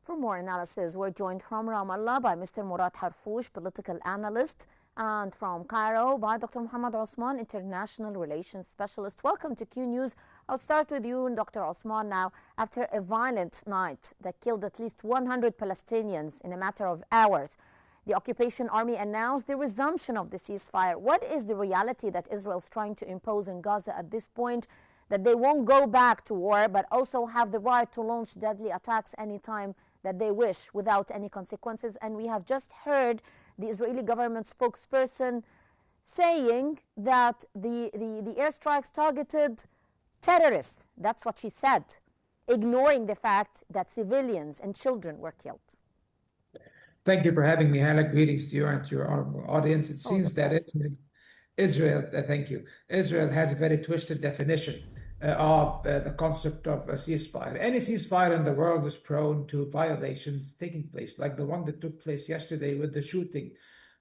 For more analysis, we're joined from Ramallah by Mr. Murad Harfoush, political analyst, and from Cairo by Dr. Muhammad Osman, international relations specialist. Welcome to Q News. I'll start with you, Dr. Osman, now. After a violent night that killed at least 100 Palestinians in a matter of hours, the occupation army announced the resumption of the ceasefire. What is the reality that Israel's trying to impose in Gaza at this point? That they won't go back to war, but also have the right to launch deadly attacks anytime that they wish without any consequences. And we have just heard the Israeli government spokesperson saying that the airstrikes targeted terrorists. That's what she said, ignoring the fact that civilians and children were killed. Thank you for having me, Hala. Greetings to you and to your honorable audience. It seems that Israel, thank you. Israel has a very twisted definition of the concept of a ceasefire. Any ceasefire in the world is prone to violations taking place, like the one that took place yesterday with the shooting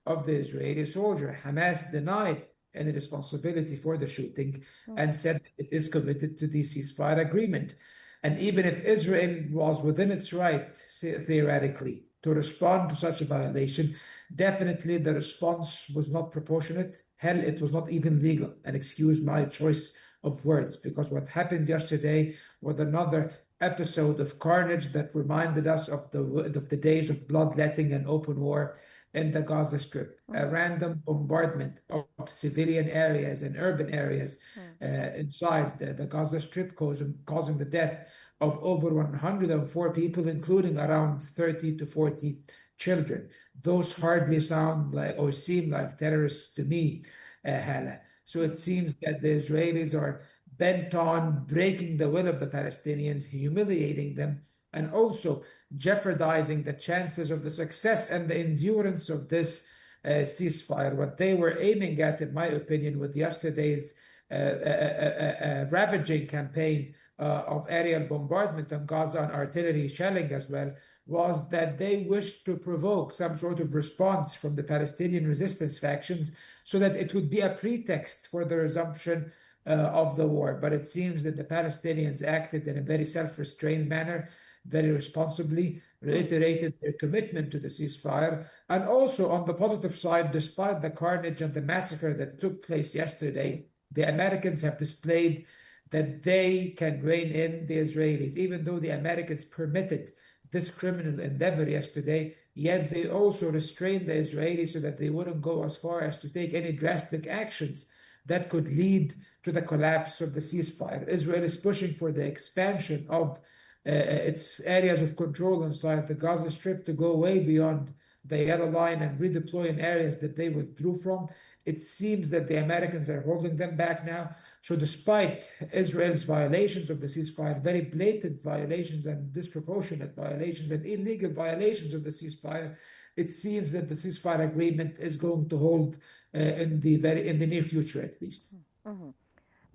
of the Israeli soldier. Hamas denied any responsibility for the shooting and said it is committed to the ceasefire agreement. And even if Israel was within its right, theoretically, to respond to such a violation, definitely the response was not proportionate. Hell, it was not even legal. And excuse my choice of words, because what happened yesterday was another episode of carnage that reminded us of the days of bloodletting and open war in the Gaza Strip. A random bombardment of civilian areas and urban areas inside the Gaza Strip, causing the death of over 104 people, including around 30 to 40 children. Those hardly sound like or seem like terrorists to me, Hala. So it seems that the Israelis are bent on breaking the will of the Palestinians, humiliating them, and also jeopardizing the chances of the success and the endurance of this ceasefire. What they were aiming at, in my opinion, with yesterday's ravaging campaign of aerial bombardment on Gaza and artillery shelling as well, was that they wished to provoke some sort of response from the Palestinian resistance factions so that it would be a pretext for the resumption of the war. But it seems that the Palestinians acted in a very self-restrained manner, very responsibly, reiterated their commitment to the ceasefire. And also on the positive side, despite the carnage and the massacre that took place yesterday, the Americans have displayed that they can rein in the Israelis. Even though the Americans permitted this criminal endeavor yesterday, yet they also restrained the Israelis so that they wouldn't go as far as to take any drastic actions that could lead to the collapse of the ceasefire. Israel is pushing for the expansion of its areas of control inside the Gaza Strip to go way beyond the yellow line and redeploy in areas that they withdrew from. It seems that the Americans are holding them back now. So despite Israel's violations of the ceasefire, very blatant violations and disproportionate violations and illegal violations of the ceasefire, it seems that the ceasefire agreement is going to hold in the near future, at least.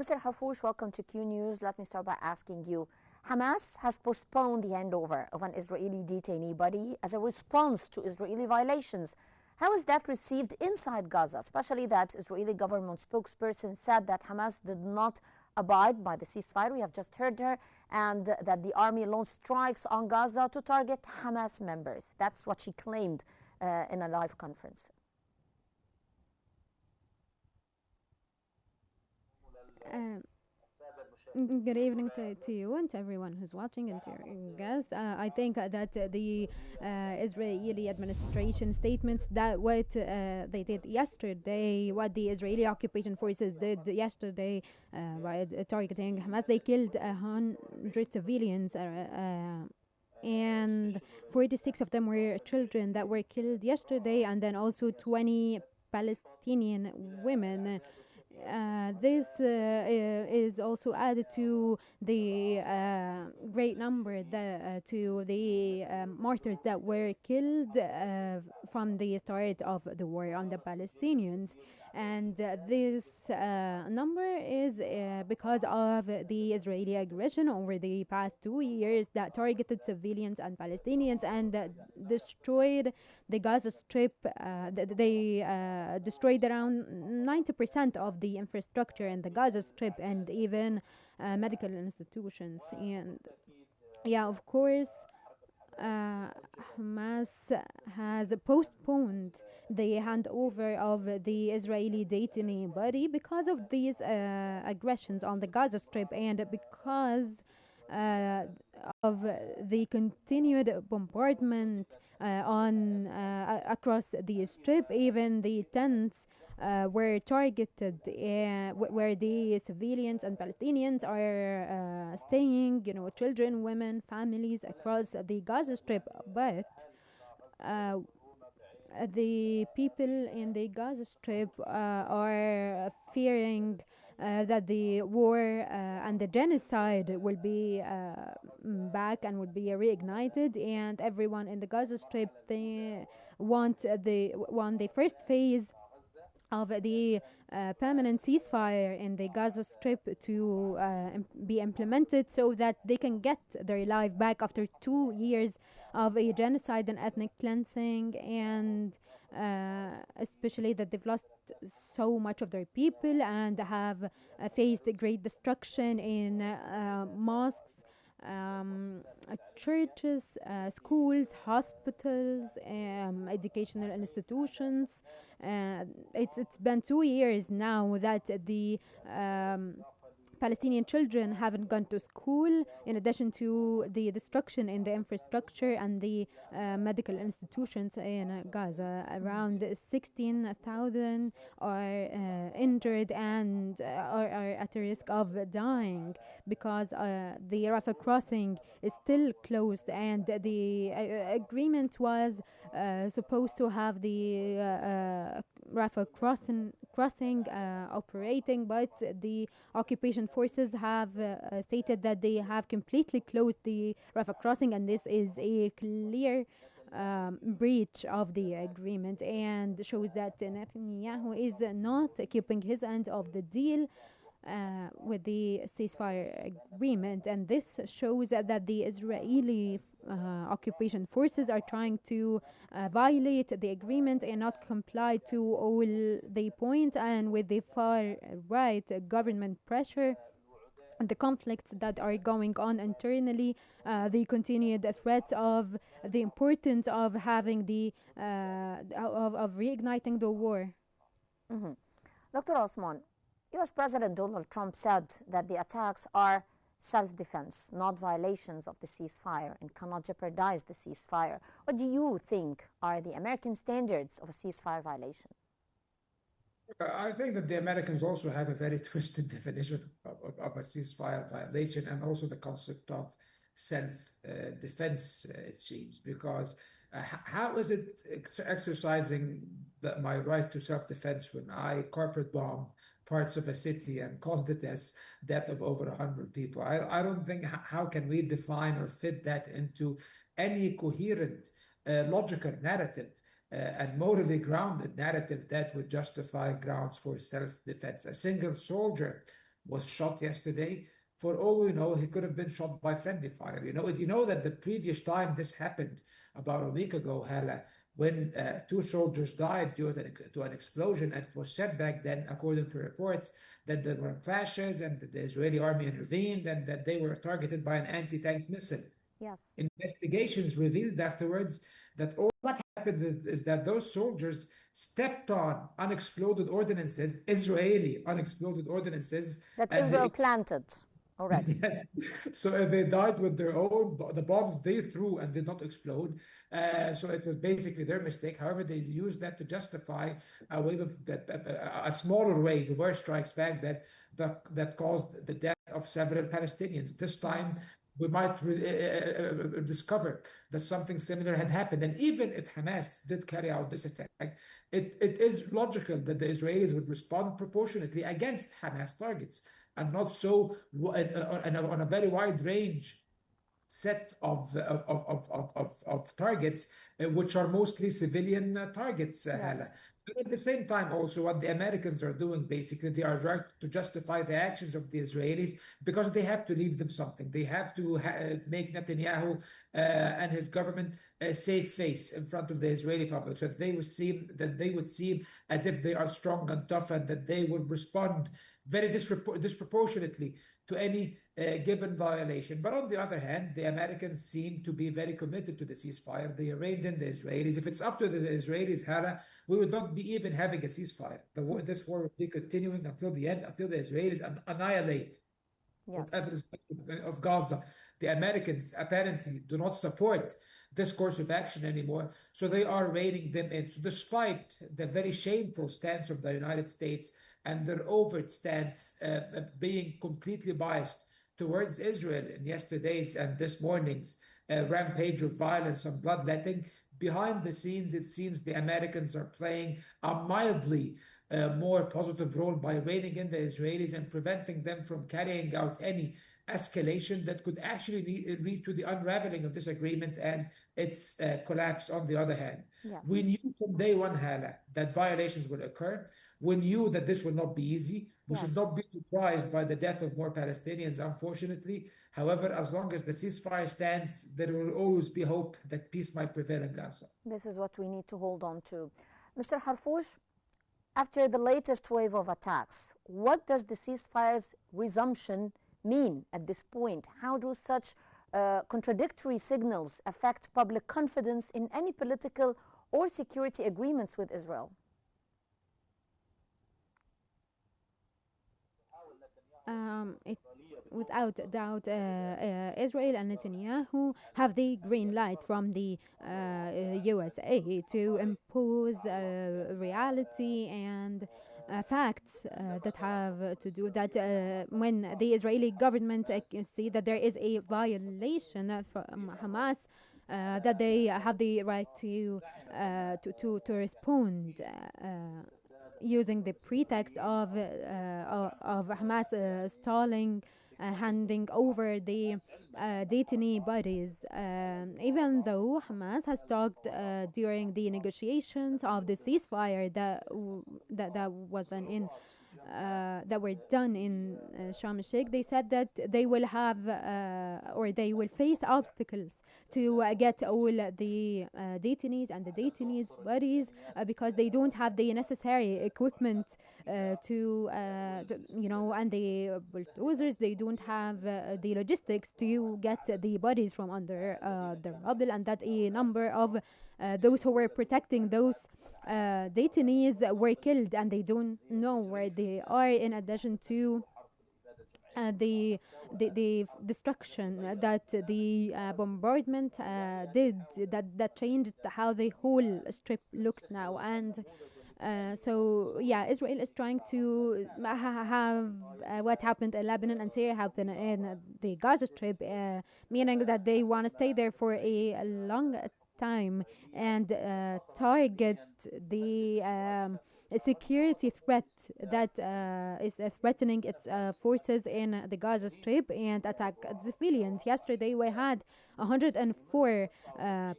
Mr. Harfoush, welcome to Q News. Let me start by asking you, Hamas has postponed the handover of an Israeli detainee body as a response to Israeli violations. How is that received inside Gaza, especially that Israeli government spokesperson said that Hamas did not abide by the ceasefire? We have just heard her, and that the army launched strikes on Gaza to target Hamas members. That's what she claimed in a live conference. Good evening to you and to everyone who's watching and to your guests. I think that the Israeli administration statements that what they did yesterday, what the Israeli occupation forces did yesterday by targeting Hamas, they killed 100 civilians and 46 of them were children that were killed yesterday, and then also 20 Palestinian women. This is also added to the great number to the martyrs that were killed from the start of the war on the Palestinians. And this number is because of the Israeli aggression over the past 2 years that targeted civilians and Palestinians and destroyed the Gaza Strip. They destroyed around 90% of the infrastructure in the Gaza Strip and even medical institutions. And yeah, of course, Hamas has postponed the handover of the Israeli detainee body because of these aggressions on the Gaza Strip and because uh, of the continued bombardment across the strip. Even the tents were targeted, where the civilians and Palestinians are staying, children, women, families across the Gaza Strip. But uh, the people in the Gaza Strip are fearing that the war and the genocide will be back and will be reignited, and everyone in the Gaza Strip, they want the first phase of the permanent ceasefire in the Gaza Strip to be implemented so that they can get their life back after 2 years of a genocide and ethnic cleansing, and especially that they've lost so much of their people and have faced great destruction in mosques, churches, schools, hospitals, educational institutions. It's been 2 years now that the Palestinian children haven't gone to school, in addition to the destruction in the infrastructure and the medical institutions in Gaza. Around 16,000 are injured and are at a risk of dying because the Rafah crossing is still closed, and the agreement was supposed to have the Rafah crossing operating, but the occupation forces have stated that they have completely closed the Rafah crossing, and this is a clear breach of the agreement and shows that Netanyahu is not keeping his end of the deal with the ceasefire agreement, and this shows that the Israeli occupation forces are trying to violate the agreement and not comply to all the points, and with the far right government pressure and the conflicts that are going on internally, the continued threat of the importance of having the of reigniting the war. Mhm. Dr. Osman, US President Donald Trump said that the attacks are self-defense, not violations of the ceasefire, and cannot jeopardize the ceasefire. What do you think are the American standards of a ceasefire violation? I think that the Americans also have a very twisted definition of a ceasefire violation, and also the concept of self-defense, it seems, because how is it exercising my right to self-defense when I corporate bomb parts of a city and caused the death of over 100 people? I don't think, how can we define or fit that into any coherent, logical narrative? And morally grounded narrative that would justify grounds for self-defense. A single soldier was shot yesterday. For all we know, he could have been shot by friendly fire. You know that the previous time this happened, about a week ago, Hala, when 2 soldiers died due to an explosion, and it was said back then, according to reports, that there were clashes and that the Israeli army intervened and that they were targeted by an anti-tank missile. Yes. Investigations revealed afterwards that all what happened is that those soldiers stepped on unexploded ordinances, Israeli unexploded ordinances. That Israel planted already. Yes. So they died with the bombs they threw and did not explode. So it was basically their mistake. However, they used that to justify a wave of a smaller wave of airstrikes back that caused the death of several Palestinians. This time, we might discover that something similar had happened. And even if Hamas did carry out this attack, it is logical that the Israelis would respond proportionately against Hamas targets, and not so on a very wide range set of targets, which are mostly civilian targets, Hala. But at the same time, also, what the Americans are doing, basically, they are trying to justify the actions of the Israelis because they have to leave them something. They have to make Netanyahu and his government a safe face in front of the Israeli public, so that they would seem as if they are strong and tough, and that they would respond very disproportionately to any given violation. But on the other hand, the Americans seem to be very committed to the ceasefire. They reined in the Israelis. If it's up to the Israelis, Hala, we would not be even having a ceasefire. This war would be continuing until the end, until the Israelis annihilate Yes. whatever is of Gaza. The Americans apparently do not support this course of action anymore, so they are reining them in. So despite the very shameful stance of the United States and their overt stance being completely biased towards Israel in yesterday's and this morning's rampage of violence and bloodletting, behind the scenes, it seems the Americans are playing a mildly more positive role by reining in the Israelis and preventing them from carrying out any escalation that could actually lead to the unraveling of this agreement and its collapse. On the other hand, Yes. we knew from day one, Hala, that violations will occur. We knew that this will not be easy. We should not be surprised by the death of more Palestinians, unfortunately. However, as long as the ceasefire stands, there will always be hope that peace might prevail in Gaza. This is what we need to hold on to. Mr. Harfoush, after the latest wave of attacks, what does the ceasefire's resumption mean at this point? How do such contradictory signals affect public confidence in any political or security agreements with Israel? Without doubt, Israel and Netanyahu have the green light from the USA to impose reality and facts that have to do that when the Israeli government see that there is a violation from Hamas, that they have the right to respond. Using the pretext of Hamas stalling, handing over the detainee bodies, even though Hamas has talked during the negotiations of the ceasefire that wasn't in. That were done in Sharm el-Sheikh, they said that they will have or they will face obstacles to get all the detainees and the detainees' bodies because they don't have the necessary equipment and the bulldozers, they don't have the logistics to get the bodies from under the rubble, and that a number of those who were protecting those detainees were killed and they don't know where they are, in addition to the destruction that the bombardment did, that changed how the whole strip looks now. And so yeah, Israel is trying to have what happened in Lebanon and Syria happen in the Gaza Strip, meaning that they want to stay there for a long time and target the security threat that is threatening its forces in the Gaza Strip and attack civilians. Yesterday we had 104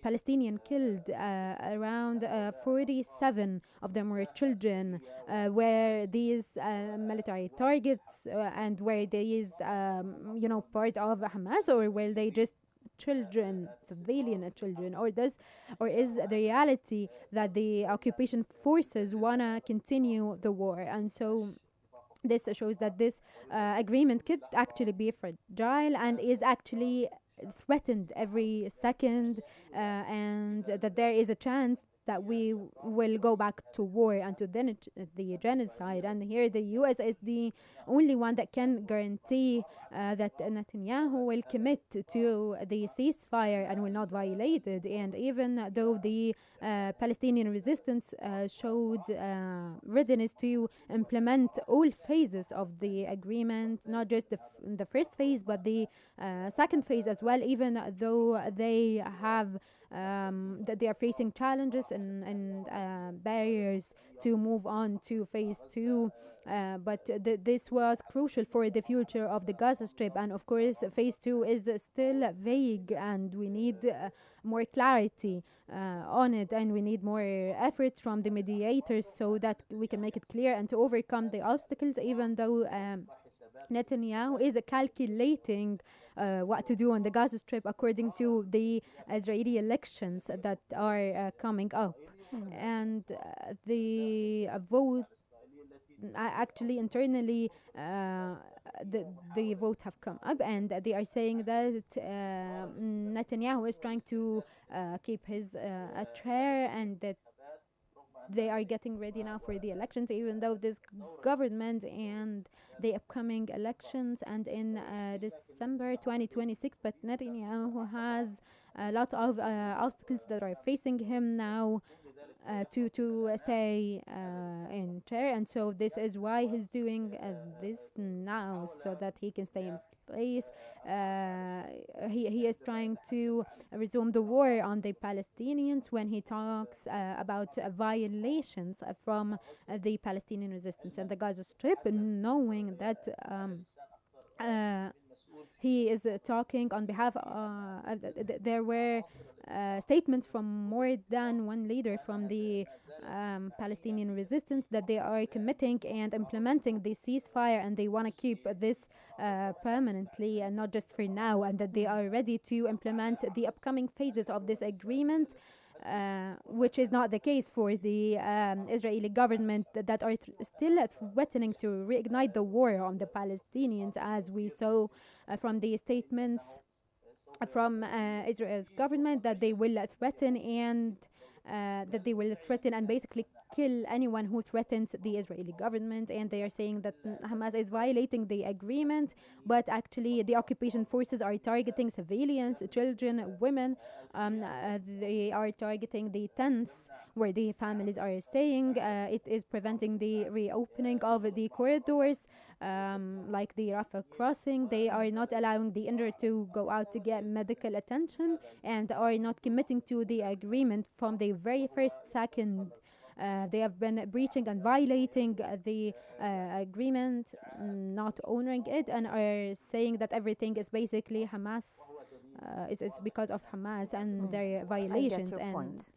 Palestinians killed, around 47 of them were children, where these military targets and where these part of Hamas, or were they just children, civilian children, or is the reality that the occupation forces wanna continue the war? And so this shows that this agreement could actually be fragile and is actually threatened every second, and that there is a chance that we will go back to war and to the genocide. And here the US is the only one that can guarantee that Netanyahu will commit to the ceasefire and will not violate it. And even though the Palestinian resistance showed readiness to implement all phases of the agreement, not just the first phase but the second phase as well, even though they have that they are facing challenges and barriers to move on to phase 2, but this was crucial for the future of the Gaza Strip. And of course phase 2 is still vague and we need more clarity on it, and we need more efforts from the mediators so that we can make it clear and to overcome the obstacles, even though Netanyahu is calculating what to do on the Gaza Strip according to the Israeli elections that are coming up. And the vote actually internally the vote have come up, and they are saying that Netanyahu is trying to keep his chair, and that they are getting ready now for the elections, even though this government and the upcoming elections and in December 2026. But Netanyahu has a lot of obstacles that are facing him now to stay in chair, and so this is why he's doing this now, so that he can stay in place. He is trying to resume the war on the Palestinians when he talks about violations from the Palestinian resistance and the Gaza Strip, knowing that he is talking on behalf there were statements from more than one leader from the Palestinian resistance that they are committing and implementing the ceasefire, and they want to keep this permanently and not just for now, and that they are ready to implement the upcoming phases of this agreement, which is not the case for the Israeli government that are still threatening to reignite the war on the Palestinians, as we saw from the statements from Israel's government, that they will threaten and basically kill anyone who threatens the Israeli government. And they are saying that Hamas is violating the agreement, but actually the occupation forces are targeting civilians, children, women. They are targeting the tents where the families are staying. It is preventing the reopening of the corridors, like the Rafah crossing. They are not allowing the injured to go out to get medical attention, and are not committing to the agreement from the very first second. They have been breaching and violating the agreement, not honoring it, and are saying that everything is basically Hamas. It's because of Hamas and their violations. I get your point.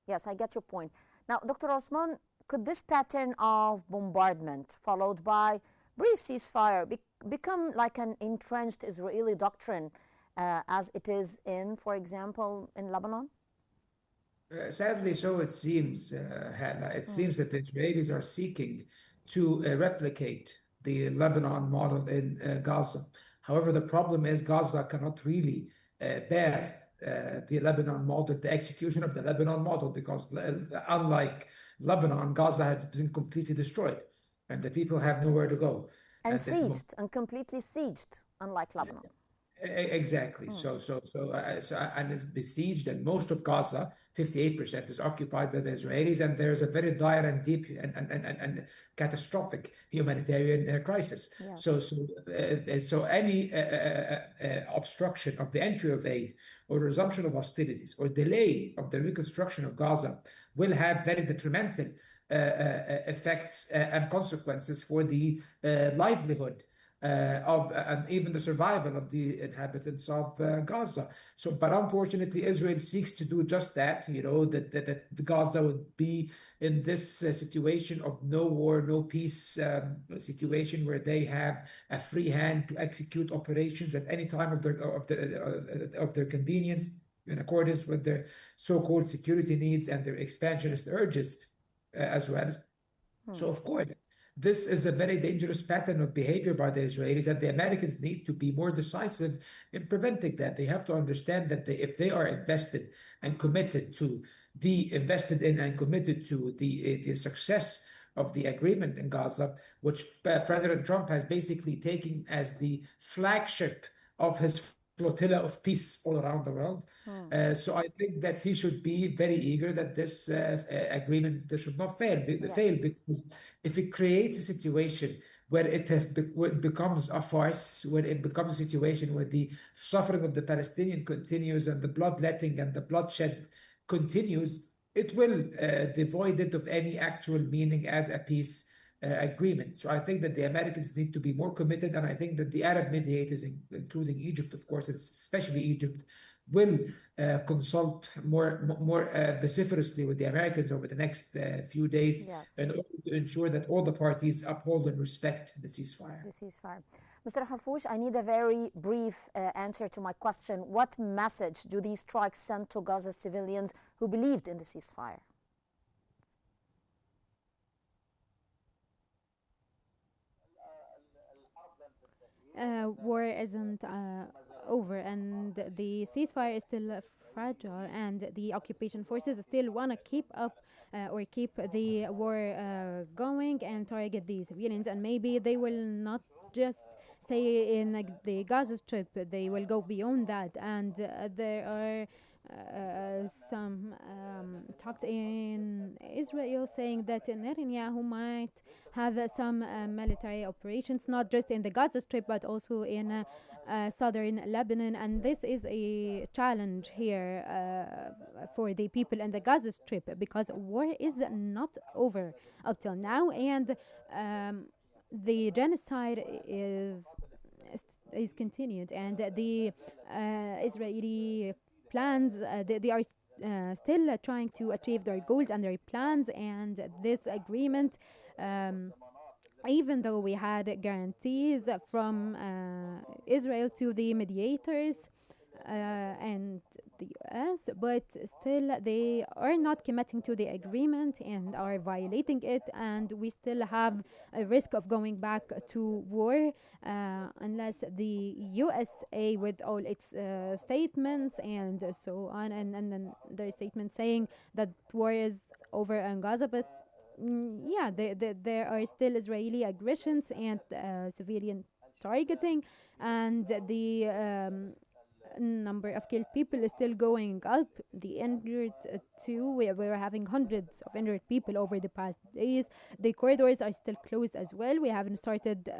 Yes, I get your point. Now, Dr. Osman, could this pattern of bombardment followed by brief ceasefire become like an entrenched Israeli doctrine as it is in, for example, in Lebanon? Sadly, so it seems, Hannah. It seems that the Israelis are seeking to replicate the Lebanon model in Gaza. However, the problem is Gaza cannot really bear the Lebanon model, the execution of the Lebanon model, because unlike Lebanon, Gaza has been completely destroyed, and the people have nowhere to go. And sieged, and completely sieged, unlike Lebanon. Exactly. And it's besieged, and most of Gaza, 58%, is occupied by the Israelis, and there's a very dire and deep and catastrophic humanitarian crisis. Yes. So any obstruction of the entry of aid, or resumption of hostilities, or delay of the reconstruction of Gaza will have very detrimental effects and consequences for the livelihood and even the survival of the inhabitants of Gaza. But unfortunately, Israel seeks to do just that. That Gaza would be in this situation of no war, no peace situation, where they have a free hand to execute operations at any time of their convenience, in accordance with their so-called security needs and their expansionist urges as well. So, of course, this is a very dangerous pattern of behavior by the Israelis, and the Americans need to be more decisive in preventing that. They have to understand that if they are invested and committed to the success of the agreement in Gaza, which President Trump has basically taken as the flagship of his flotilla of peace all around the world. So I think that he should be very eager that this agreement should not fail. Because if it creates a situation where it becomes a farce, where it becomes a situation where the suffering of the Palestinian continues and the bloodletting and the bloodshed continues, it will devoid it of any actual meaning as a peace agreement. So I think that the Americans need to be more committed, and I think that the Arab mediators, including Egypt, of course, especially Egypt, will consult more vociferously with the Americans over the next few days in order to ensure that all the parties uphold and respect the ceasefire. Mr. Harfoush, I need a very brief answer to my question. What message do these strikes send to Gaza civilians who believed in the ceasefire? war isn't over, and the ceasefire is still fragile, and the occupation forces still want to keep up or keep the war going and target the civilians, and maybe they will not just stay in the Gaza Strip, they will go beyond that, and there are some talks in Israel saying that Netanyahu might have some military operations, not just in the Gaza Strip, but also in southern Lebanon. And this is a challenge here for the people in the Gaza Strip, because war is not over up till now, and the genocide is continued, and the Israeli plans, they are still trying to achieve their goals and their plans, and this agreement, even though we had guarantees from Israel to the mediators and the US, but still they are not committing to the agreement and are violating it, and we still have a risk of going back to war unless the USA, with all its statements and so on, and then their statement saying that war is over in Gaza, but yeah, there are still Israeli aggressions and civilian targeting, and the number of killed people is still going up. The injured too. We're having hundreds of injured people over the past days. The corridors are still closed as well. We haven't started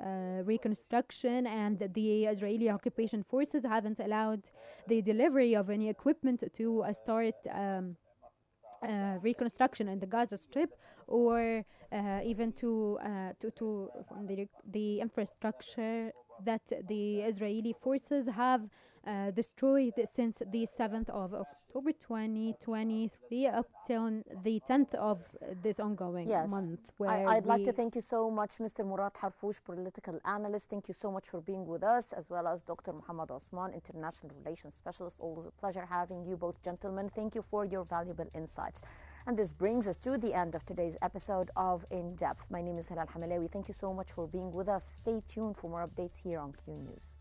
reconstruction, and the Israeli occupation forces haven't allowed the delivery of any equipment to start reconstruction in the Gaza Strip, or even to from the infrastructure that the Israeli forces have destroyed since the 7th of October 2023 up till the 10th of this ongoing month. I'd like to thank you so much, Mr. Murad Harfoush, political analyst. Thank you so much for being with us, as well as Dr. Muhammad Osman, international relations specialist. Always a pleasure having you both, gentlemen. Thank you for your valuable insights. And this brings us to the end of today's episode of In Depth. My name is Hilal Hamalawi. Thank you so much for being with us. Stay tuned for more updates here on Q News.